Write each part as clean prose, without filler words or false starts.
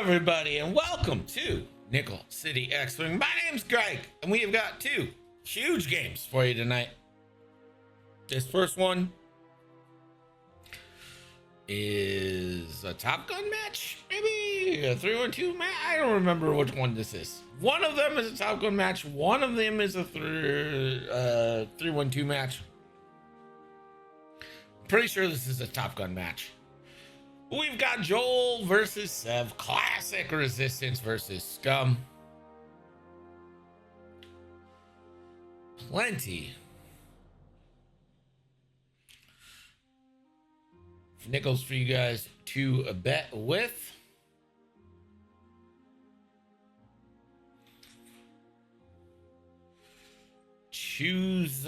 everybody, and welcome to Nickel City X-Wing. My name's Greg, and we have got two huge games for you tonight. This first one is a Top Gun match, maybe a 3-1-2 match. I don't remember which one this is. One of them is a Top Gun match. One of them is a 3-1-2 match. Pretty sure this is a Top Gun match. We've got Joel versus Sev, classic Resistance versus Scum. Plenty of nickels for you guys to bet with. Choose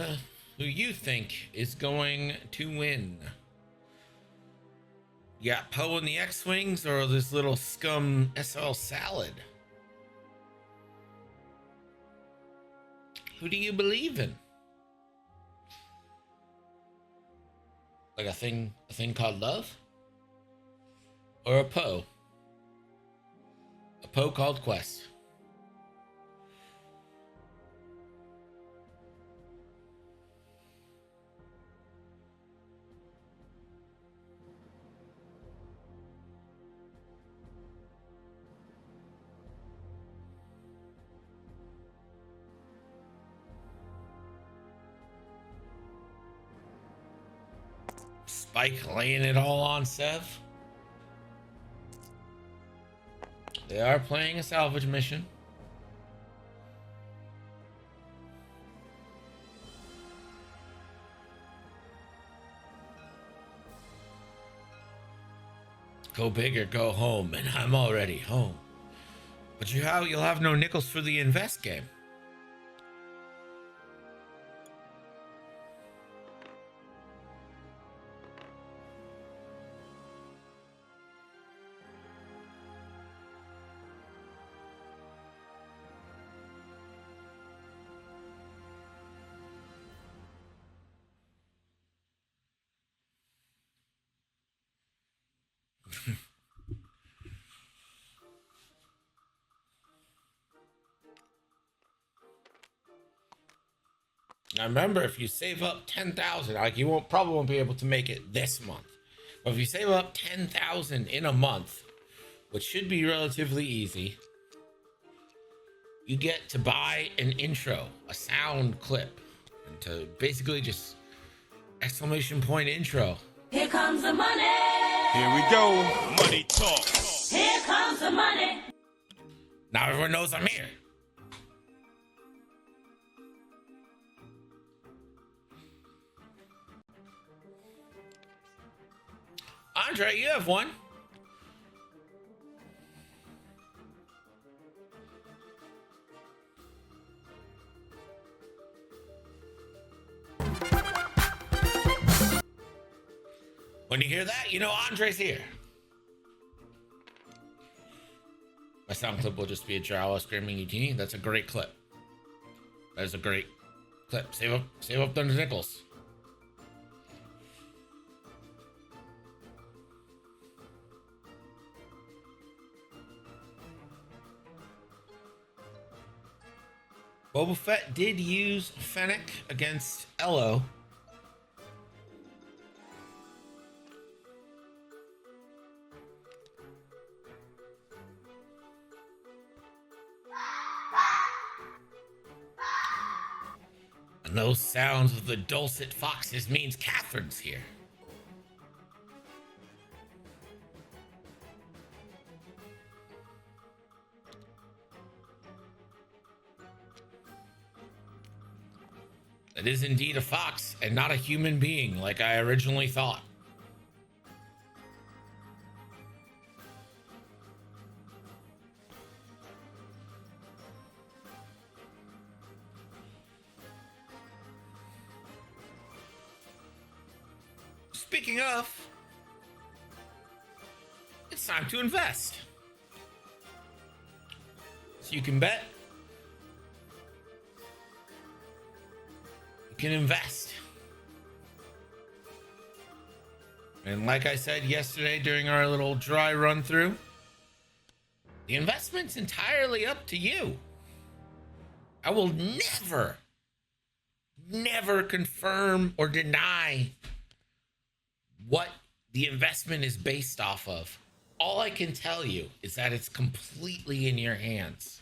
who you think is going to win. You got Poe in the X-Wings or this little Scum SL salad? Who do you believe in? Like a thing called love? Or a Poe? A Poe called Quest. Spike laying it all on Sev. They are playing a salvage mission. Go big or go home, and I'm already home. But you'll have no nickels for the invest game. Now remember, if you save up 10,000, like you probably won't be able to make it this month, but if you save up 10,000 in a month, which should be relatively easy, you get to buy an intro, a sound clip, and to basically just exclamation point intro. Here comes the money. Here we go. Money talk. Here comes the money. Now everyone knows I'm here. Andre, you have one. When you hear that, you know Andre's here. My sound clip will just be a Jawa screaming Utini. That's a great clip. That is a great clip. Save up those nickels. Boba Fett did use Fennec against Ello. And those sounds of the dulcet foxes means Catherine's here. It is indeed a fox and not a human being like I originally thought. Speaking of, it's time to invest. So you can bet. Can invest. And like I said yesterday during our little dry run through, The investment's entirely up to you. I will never confirm or deny what the investment is based off of. All I can tell you is that it's completely in your hands.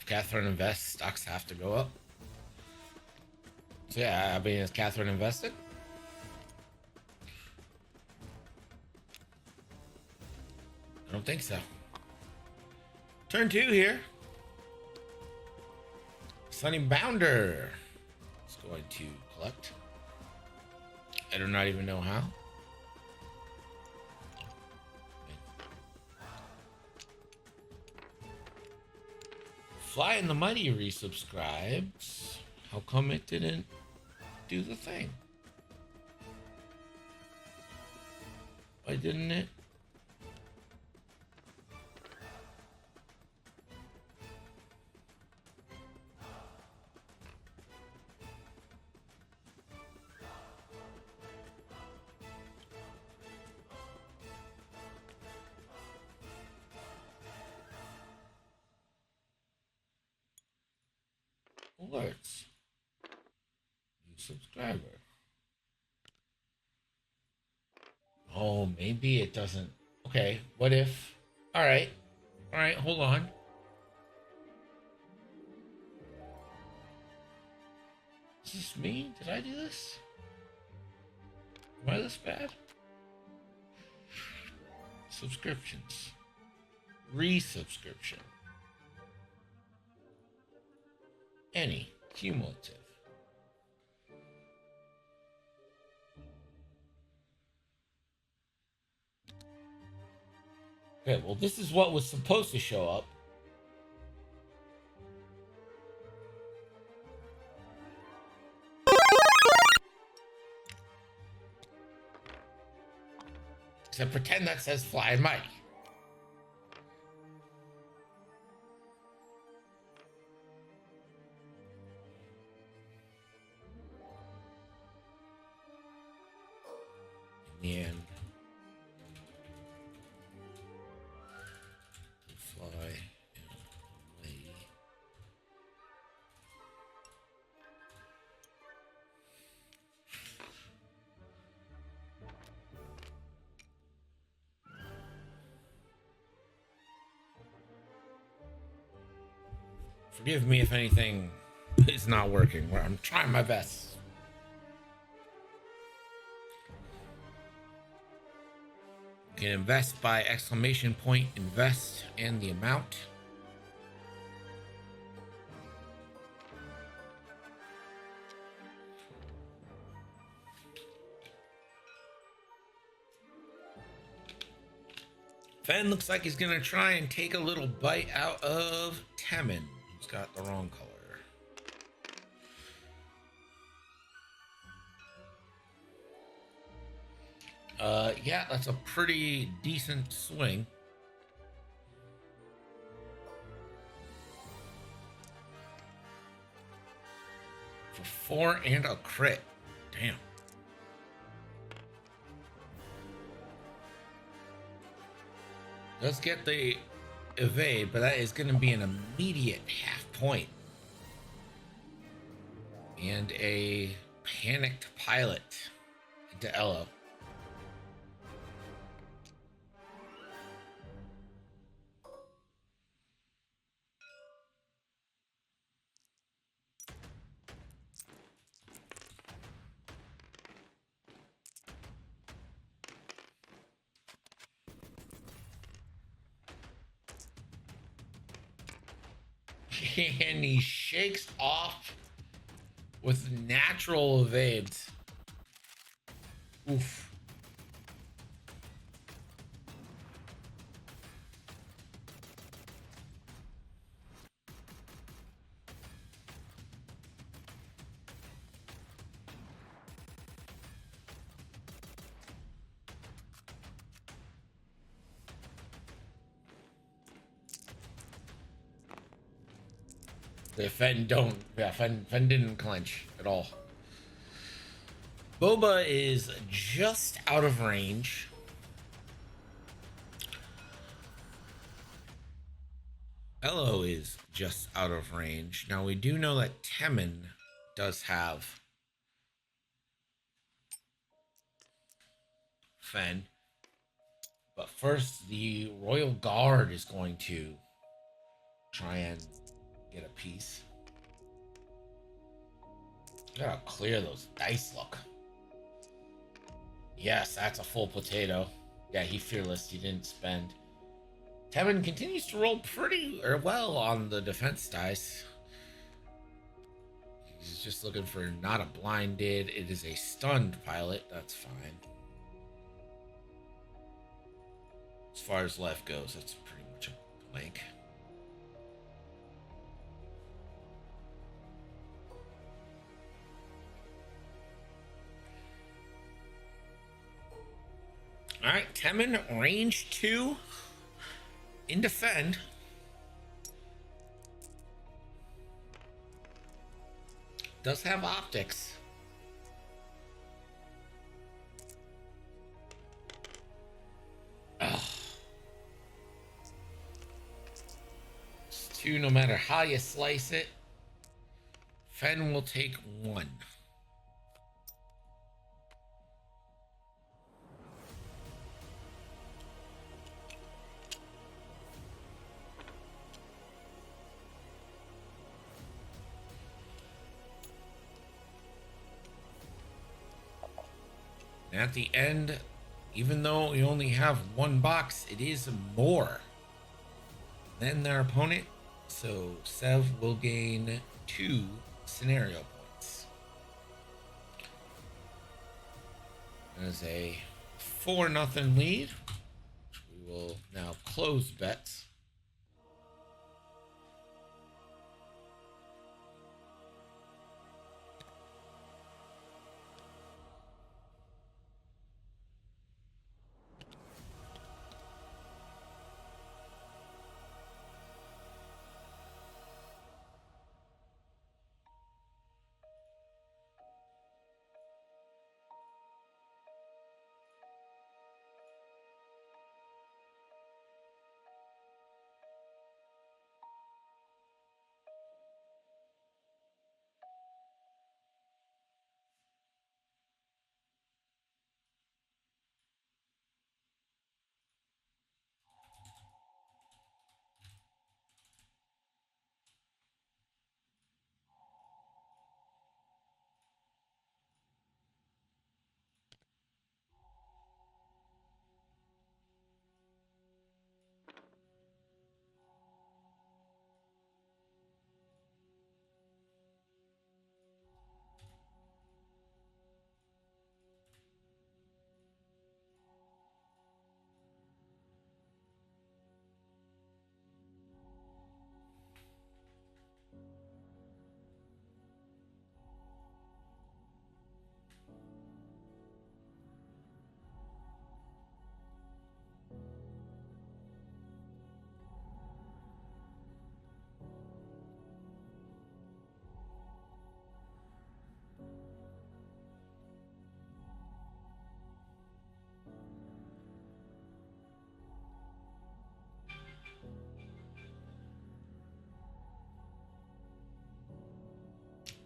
Catherine invests, stocks have to go up. So yeah, I mean, is Catherine invested? I don't think so. Turn 2 here. Sunny Bounder is going to collect. I do not even know how. Fly in the Money resubscribes. How come it didn't do the thing? Why didn't it? Alerts. New subscriber. Oh, maybe it doesn't. Okay, what if? All right, hold on. Is this me? Did I do this? Am I this bad? Subscriptions. Resubscription. Any. Cumulative. Okay, well, this is what was supposed to show up. Except pretend that says Fly and Mike. In the end, Fly and Mike. Forgive me if anything is not working. I'm trying my best. You can invest by exclamation point, invest, and the amount. Fen looks like he's gonna try and take a little bite out of Temin, who's got the wrong color. Yeah, that's a pretty decent swing. For 4 and a crit. Damn. Let's get the evade, but that is going to be an immediate half point. And a panicked pilot into Elo. And he shakes off with natural evades. Oof. The Fen don't. Yeah, Fen didn't clench at all. Boba is just out of range. Elo is just out of range. Now we do know that Temin does have Fen. But first, the Royal Guard is going to try and get a piece. Gotta clear those dice, look. Yes, that's a full potato. Yeah, he fearless. He didn't spend. Tevin continues to roll pretty well on the defense dice. He's just looking for not a blinded. It is a stunned pilot. That's fine. As far as life goes, that's pretty much a blank. All right, Temin, range 2 in defend. Does have optics. Ugh. It's 2 no matter how you slice it. Fen will take 1. At the end, even though you only have 1 box, it is more than their opponent. So Sev will gain 2 scenario points. That is a 4-0 lead. We will now close bets.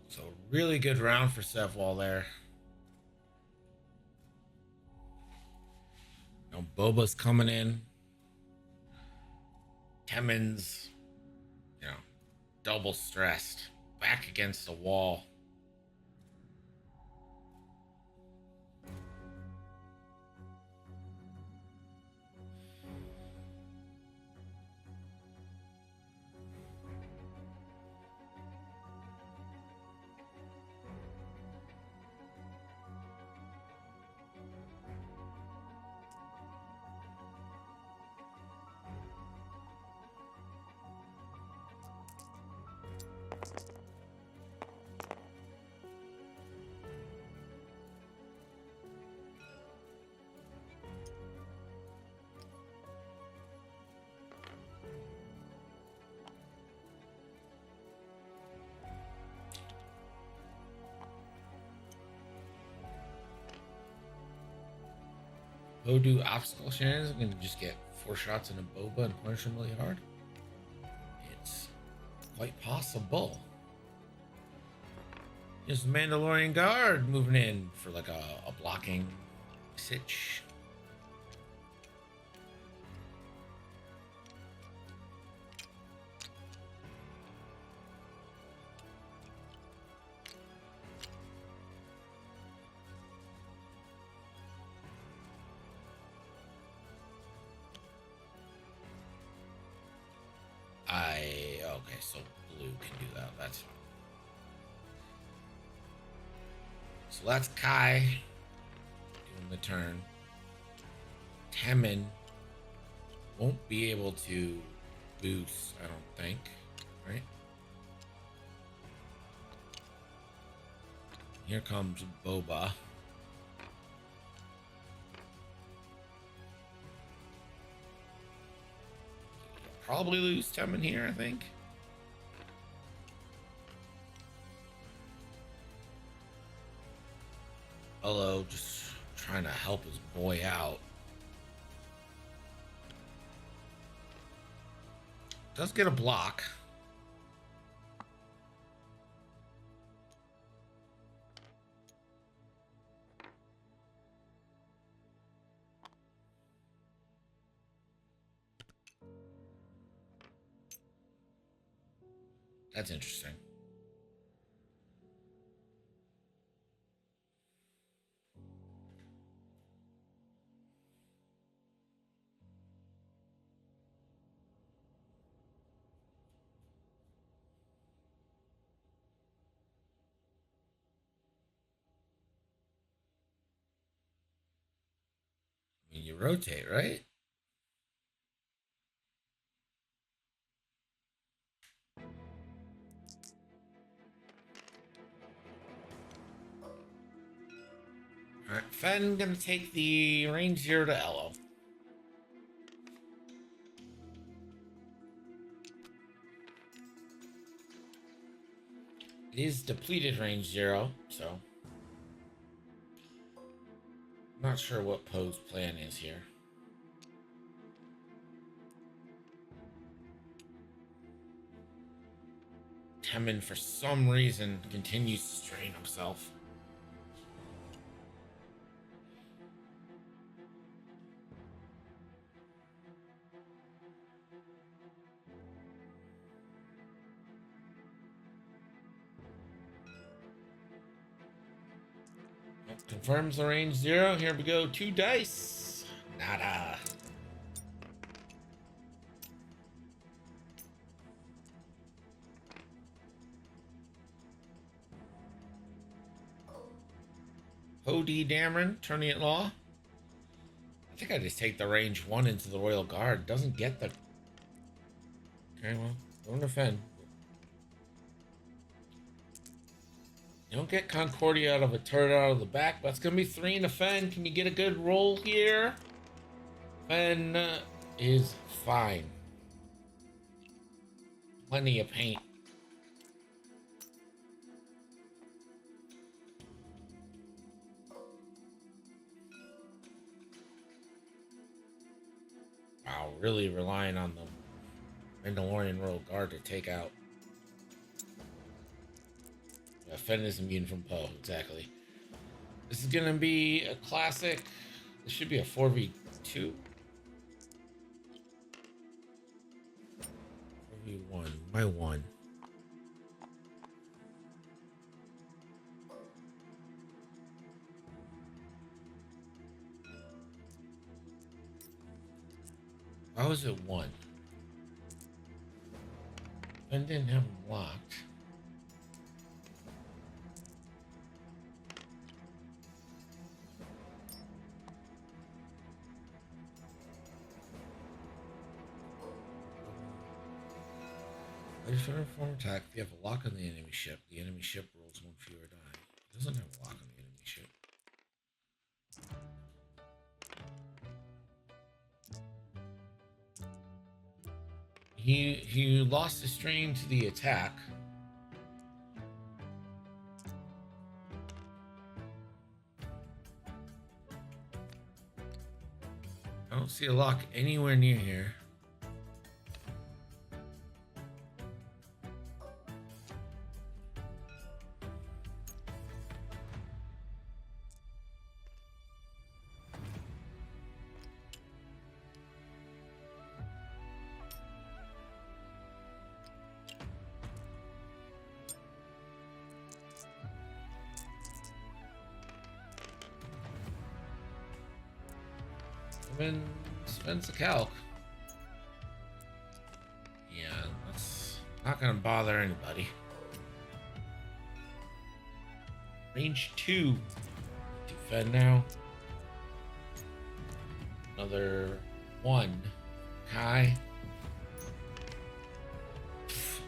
So really good round for Sevwall there. No Boba's coming in. Temin's, double stressed. Back against the wall. Bo do obstacle shenanigans. I'm gonna just get 4 shots in a boba and punish him really hard. It's quite possible. Just Mandalorian guard moving in for like a blocking sitch. Okay, so blue can do that. That's fine. So that's Kai doing the turn. Temin won't be able to boost, I don't think, right? Here comes Boba. Probably lose Temin here, I think. Hello, just trying to help his boy out. Does get a block. That's interesting. I mean, you rotate, right? All right, Fen gonna take the range 0 to Elo. It is depleted range 0, so I'm not sure what Poe's plan is here. Temin, for some reason, continues to strain himself. Confirms the range 0. Here we go. 2 dice. Nada. Hody Dameron, turning at law. I think I just take the range 1 into the Royal Guard. Doesn't get the... Okay, well, don't defend. You don't get Concordia out of a turret out of the back. That's going to be 3 in the Fen. Can you get a good roll here? Fen is fine. Plenty of paint. Wow, really relying on the Mandalorian Royal Guard to take out. Yeah, Fen is immune from Poe, exactly. This is gonna be a classic. This should be a 4v2. 4v1. My one. Why was it 1? Fen didn't have him locked. Later form attack. If you have a lock on the enemy ship, the enemy ship rolls 1 fewer die. It doesn't have a lock on the enemy ship. He lost his strain to the attack. I don't see a lock anywhere near here. Spends the calc. Yeah, that's not gonna bother anybody. Range 2. Defend now. Another 1. Kai.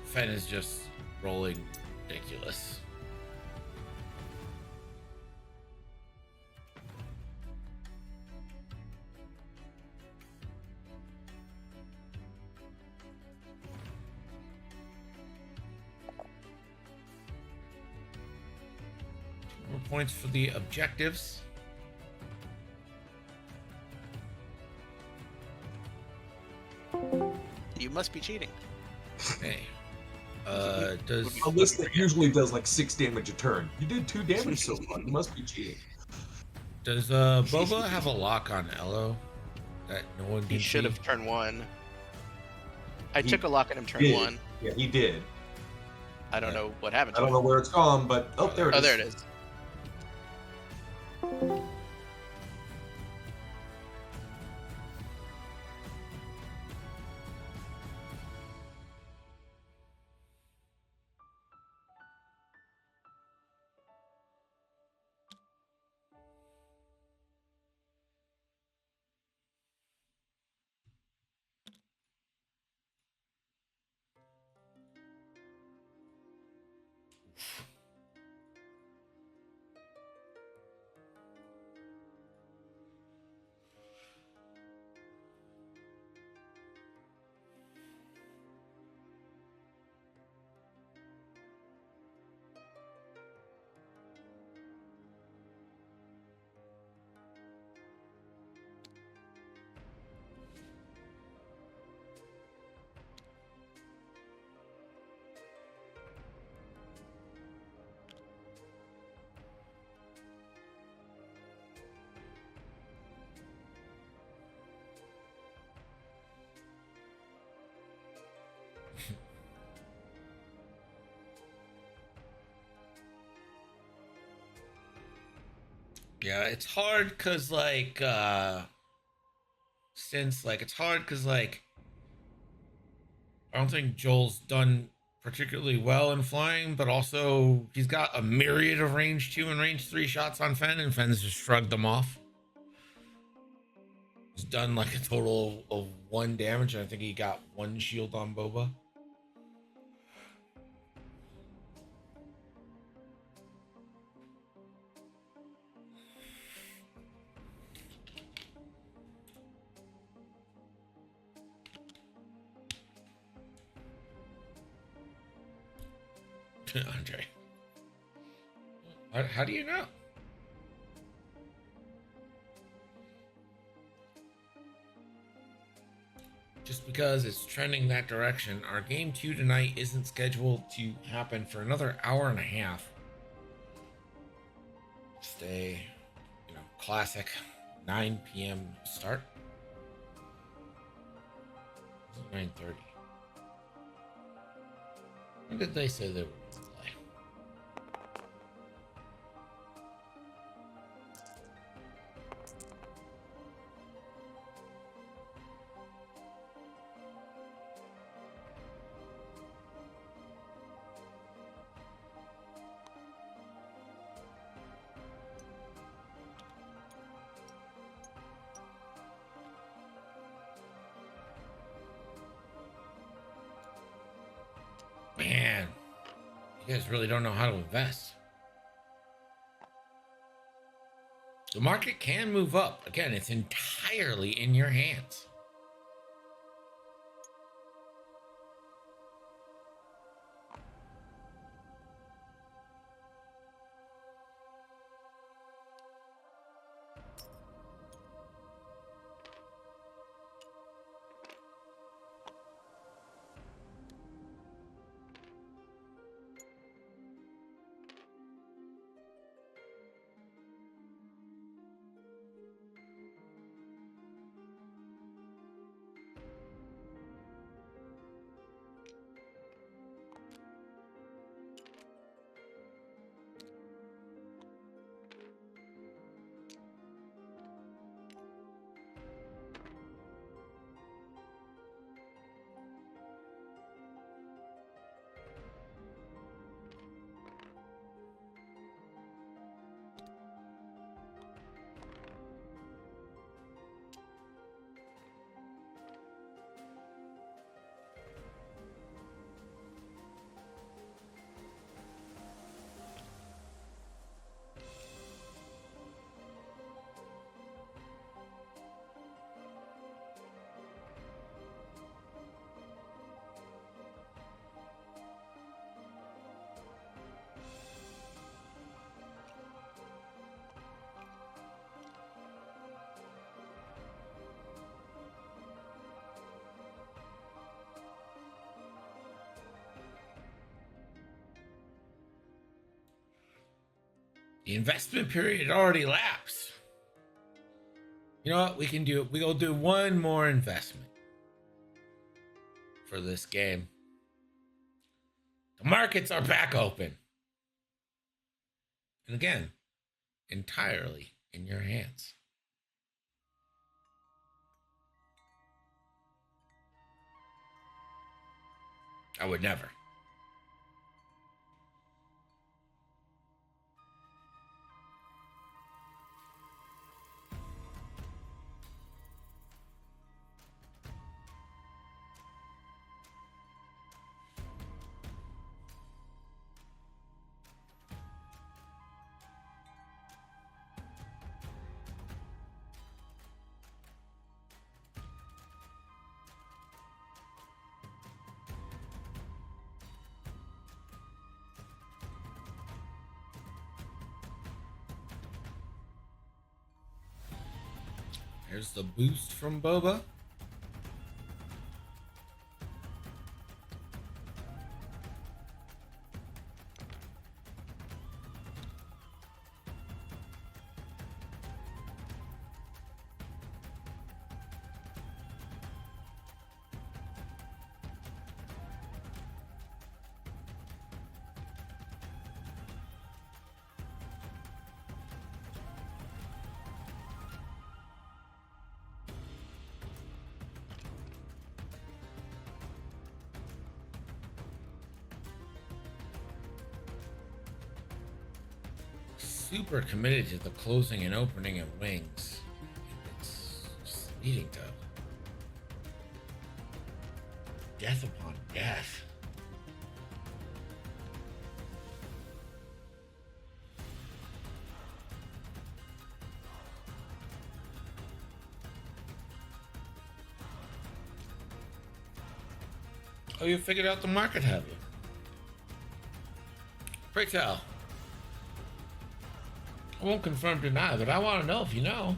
Fen is just rolling ridiculous. More points for the objectives. You must be cheating. Okay. Does A list that usually does like 6 damage a turn. You did 2 damage so far. You must be cheating. Does Boba have a lock on Elo that no one can He should see? have turn 1. I He took a lock on him turn did. 1. Yeah, he did. I don't know what happened I to don't him. know where it's gone, but oh, there it is. Oh, there it is. Yeah, it's hard because like it's hard because like I don't think Joel's done particularly well in flying, but also he's got a myriad of range 2 and range 3 shots on Fen, and Fen's just shrugged them off. He's done like a total of 1 damage, and I think he got 1 shield on Boba. Andre. How do you know? Just because it's trending that direction, our game 2 tonight isn't scheduled to happen for another hour and a half. Stay, classic 9 p.m. start. 9:30. When did they say they were going to play? Man, you guys really don't know how to invest. The market can move up. Again, it's entirely in your hands. The investment period already lapsed. You know what? We can do it. We'll do one more investment for this game. The markets are back open. And again, entirely in your hands. I would never. There's the boost from Boba. Super committed to the closing and opening of wings. It's just leading to death upon death. Oh, you figured out the market, have you? Pray tell. I won't confirm deny, but I want to know if you know.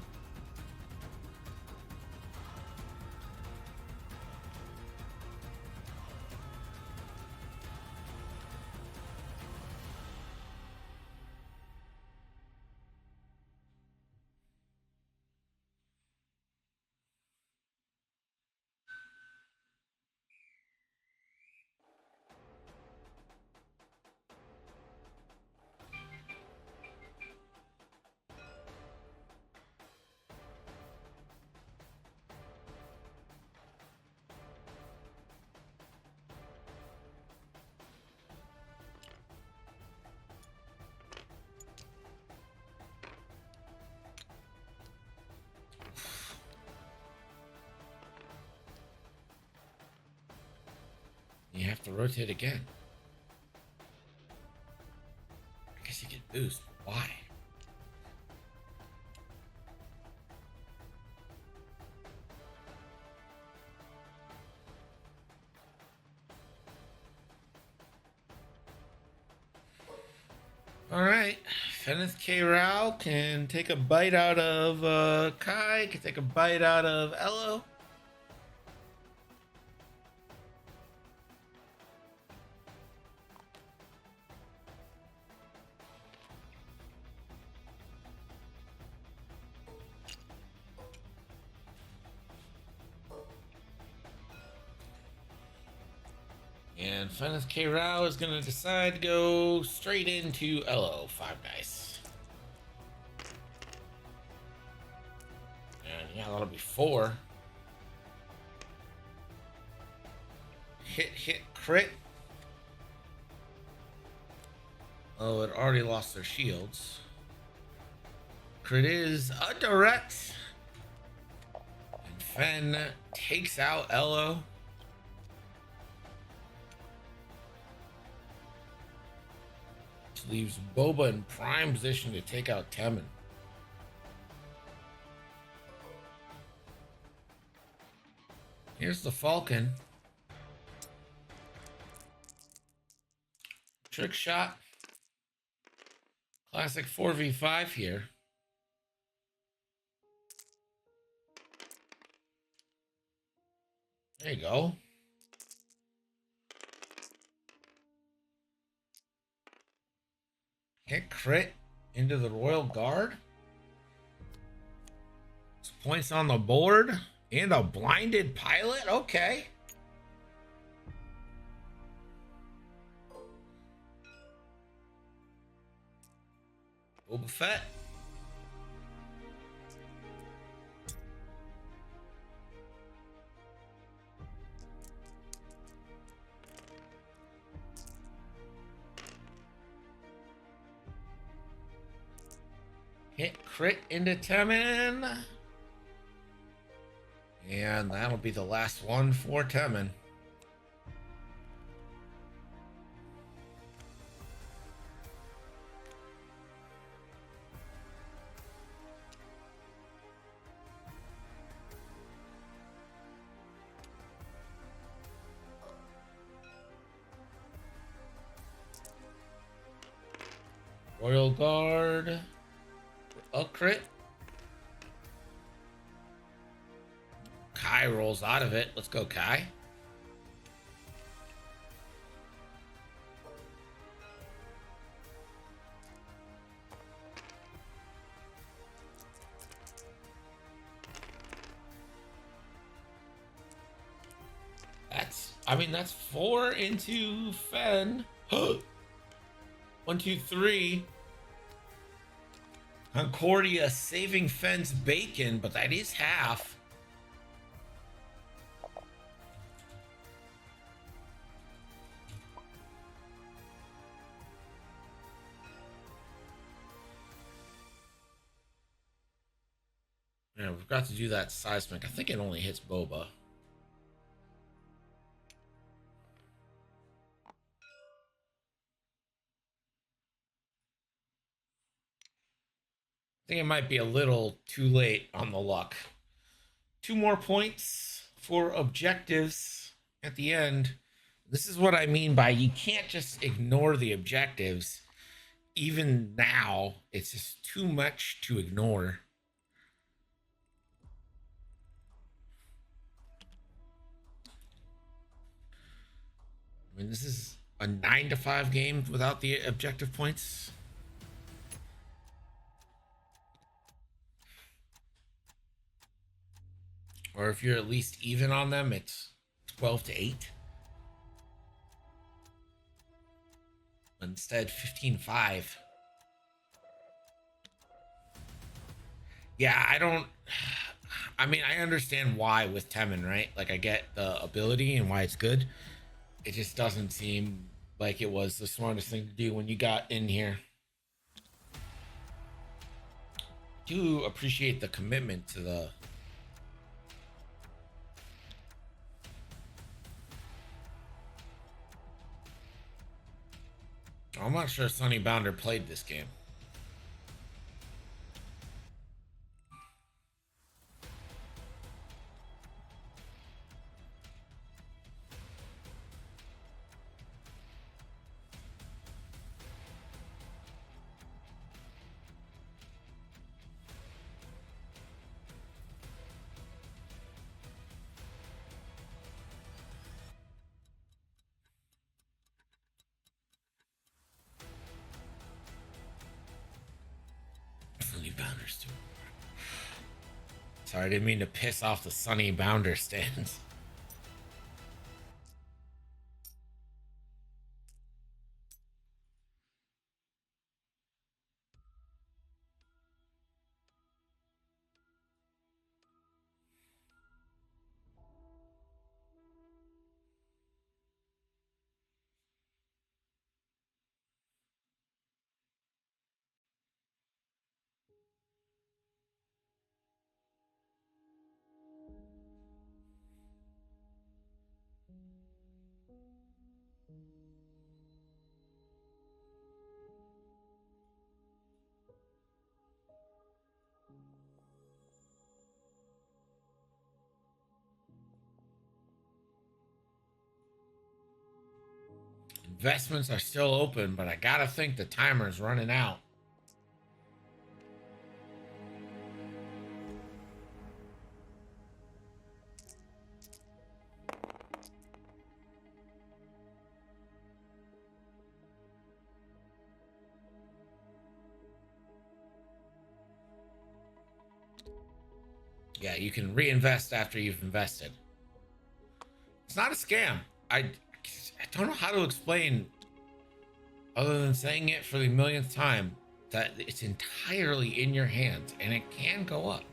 You have to rotate again. I guess you get boost. Why? All right. Feneth K. Rao can take a bite out of Kai, can take a bite out of Elo. And Feneth K. Rao is going to decide to go straight into Elo. 5 dice. And yeah, that'll be 4. Hit, crit. Oh, it already lost their shields. Crit is a direct. And Fen takes out Elo. Leaves Boba in prime position to take out Temin. Here's the Falcon. Trick shot. Classic 4v5 here. There you go. Hit crit into the Royal Guard. Points on the board and a blinded pilot. Okay. Boba Fett. Hit crit into Temin. And that'll be the last one for Temin. Royal Guard. A crit. Kai rolls out of it. Let's go, Kai. That's 4 into Fen. 1, 2, 3. Concordia saving Fen's bacon, but that is half. Yeah, we've got to do that seismic. I think it only hits Boba. I think it might be a little too late on the luck. 2 more points for objectives at the end. This is what I mean by you can't just ignore the objectives. Even now, it's just too much to ignore. I mean, this is a 9-5 game without the objective points. Or if you're at least even on them, it's 12-8. Instead, 15-5. Yeah, I mean, I understand why with Temin, right? Like, I get the ability and why it's good. It just doesn't seem like it was the smartest thing to do when you got in here. Do appreciate the commitment to the... I'm not sure Sonny Bounder played this game. Sonny Bounder's too. Sorry, I didn't mean to piss off the Sonny Bounder stands. Investments are still open, but I gotta think the timer's running out. Yeah, you can reinvest after you've invested. It's not a scam. I don't know how to explain, other than saying it for the millionth time, that it's entirely in your hands and it can go up.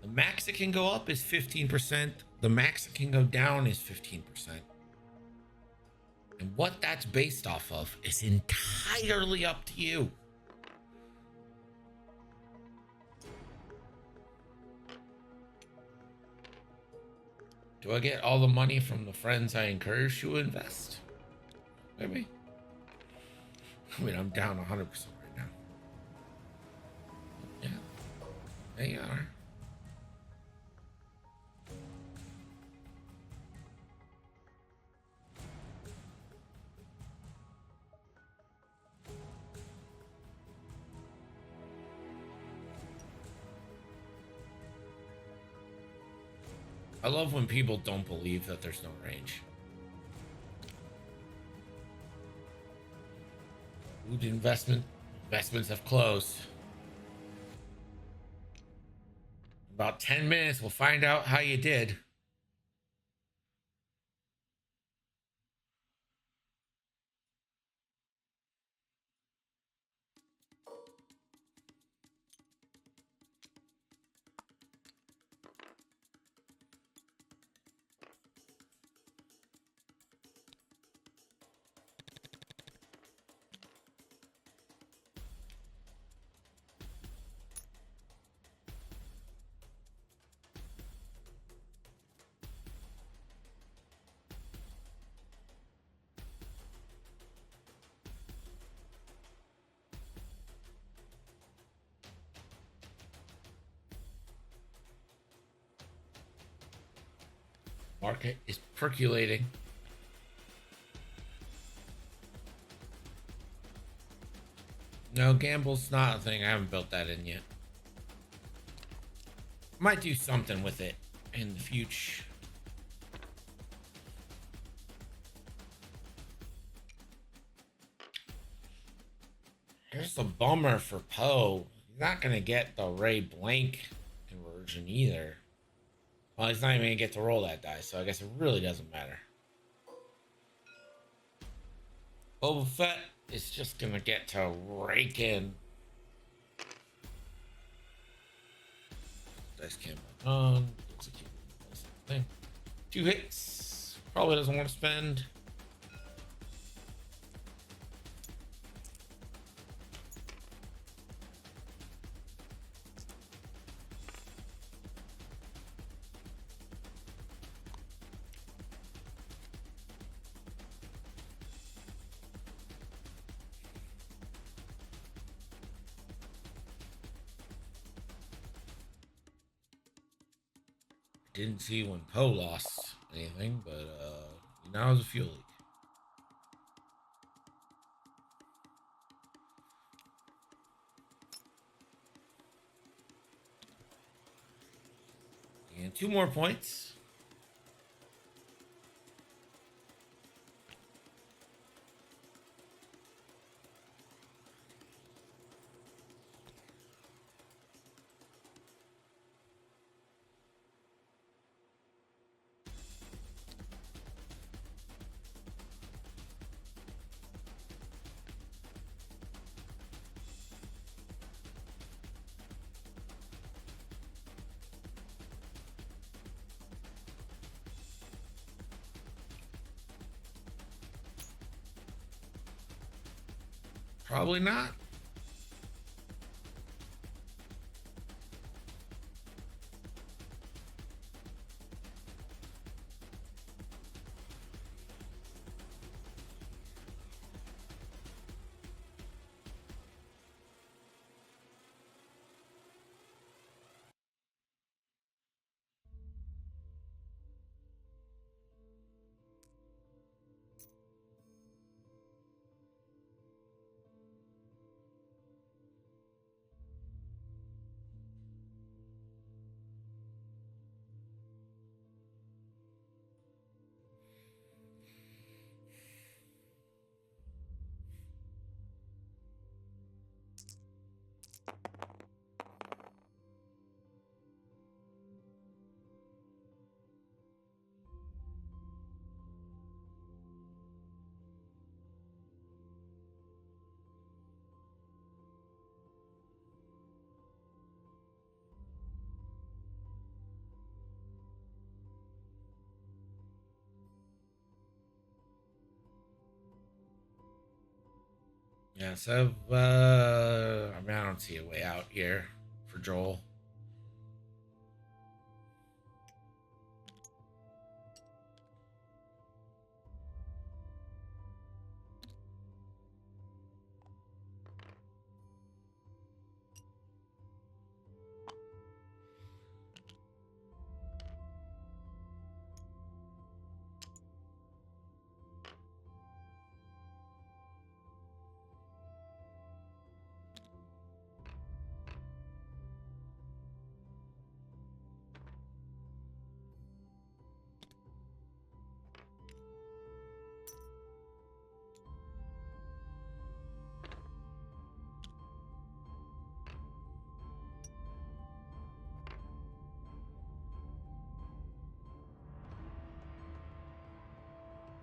The max it can go up is 15%. The max it can go down is 15%. And what that's based off of is entirely up to you. Do I get all the money from the friends I encourage to invest? Maybe. I mean, I'm down 100% right now. Yeah. There you are. I love when people don't believe that there's no range. Food investments have closed. About 10 minutes, we'll find out how you did. Market is percolating. No, gamble's not a thing. I haven't built that in yet. Might do something with it in the future. Here's the bummer for Poe. He's not gonna get the Ray Blank conversion either. Well, he's not even gonna get to roll that die, so I guess it really doesn't matter. Boba Fett is just gonna get to rake in. Dice cam on. Execute. Thing. 2 hits. Probably doesn't want to spend. Didn't see when Poe lost anything, but now it's a fuel leak. And 2 more points. Probably not. Yeah, so I mean, I don't see a way out here for Joel.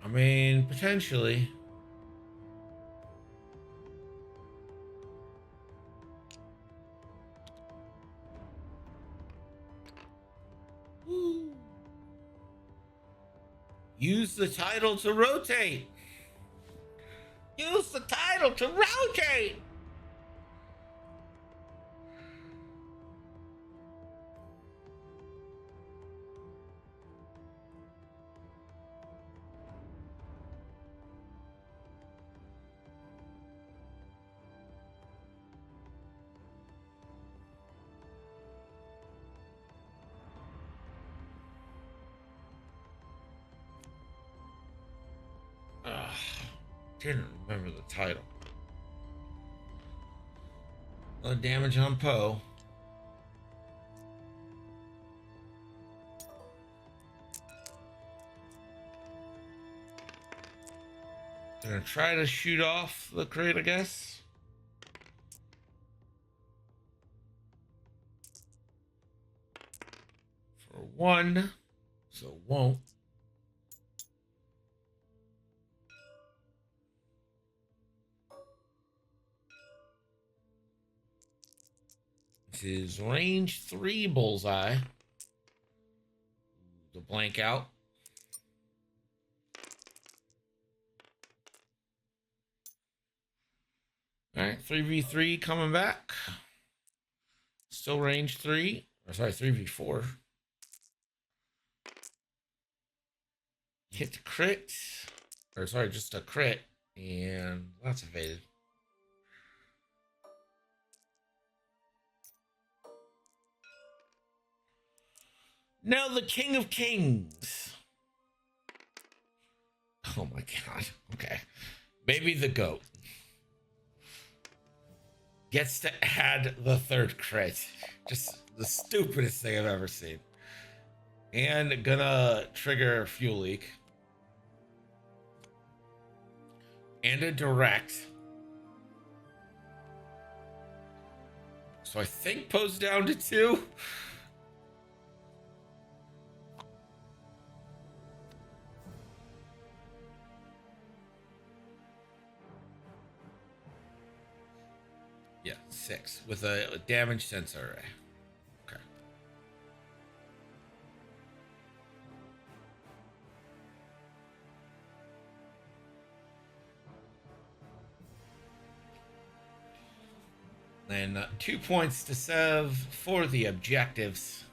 I mean, potentially. Woo. Use the title to rotate. Use the title to rotate. Ugh, didn't remember the title. No damage on Poe. Gonna try to shoot off the crate, I guess. For one, so won't. This is range 3 bullseye. The blank out. All right, 3v3 coming back. Still range 3. Or sorry, 3v4. Hit the crit. Or sorry, just a crit. And that's evaded. Now the King of Kings. Oh my god. Okay. Maybe the GOAT gets to add the 3rd crit. Just the stupidest thing I've ever seen. And gonna trigger fuel leak. And a direct. So I think Poe's down to 2. Yeah, 6 with a damage sensor array. Okay. And 2 points to Sev for the objectives.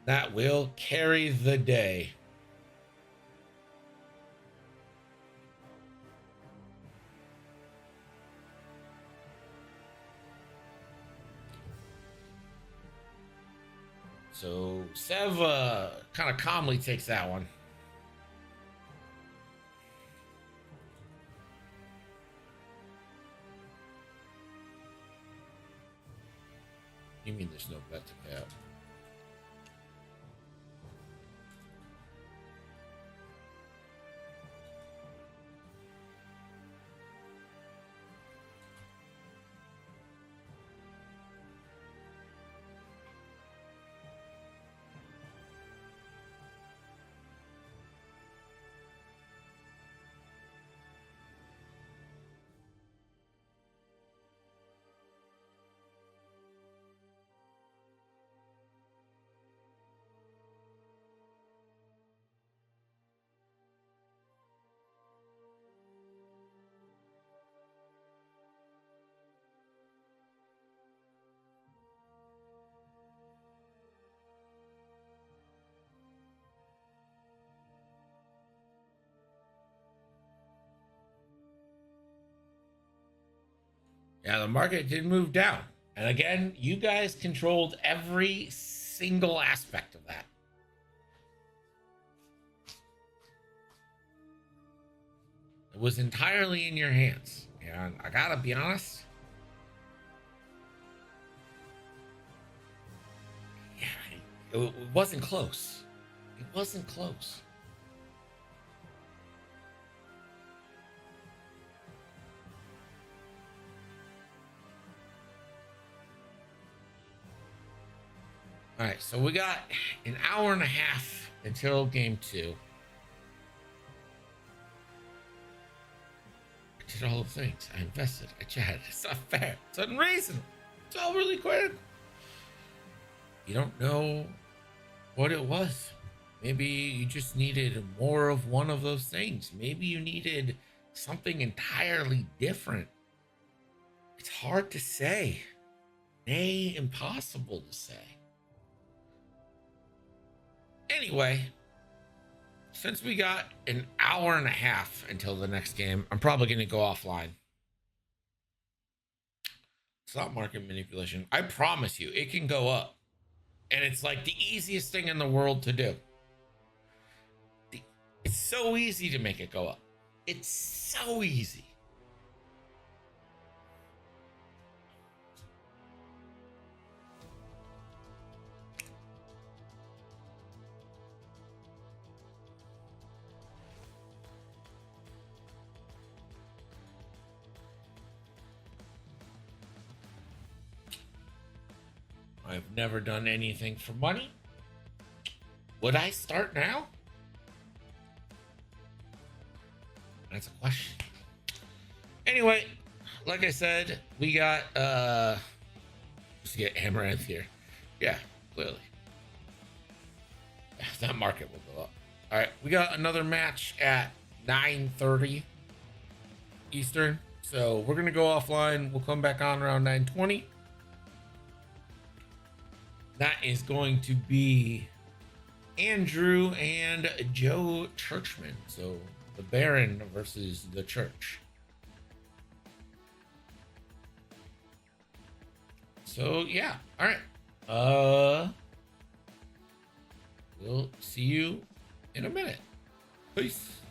That will carry the day. So Sev kind of calmly takes that one. You mean there's no bet to pay out? Yeah, the market did move down. And again, you guys controlled every single aspect of that. It was entirely in your hands. And I gotta be honest. Yeah, it wasn't close. It wasn't close. All right, so we got an hour and a half until game 2. I did all the things. I invested. I chatted. It's not fair. It's unreasonable. It's all really quick. You don't know what it was. Maybe you just needed more of one of those things. Maybe you needed something entirely different. It's hard to say. Nay, impossible to say. Anyway, since we got an hour and a half until the next game, I'm probably going to go offline. Stock market manipulation. I promise you, it can go up. And it's like the easiest thing in the world to do. It's so easy to make it go up. It's so easy. I've never done anything for money. Would I start now? That's a question. Anyway, like I said, we got let's get Amaranth here. Yeah, clearly. That market will go up. All right, we got another match at 9:30 Eastern. So we're gonna go offline. We'll come back on around 9:20. That is going to be Andrew and Joe Churchman. So the Baron versus the Church. So yeah, all right. We'll see you in a minute. Peace.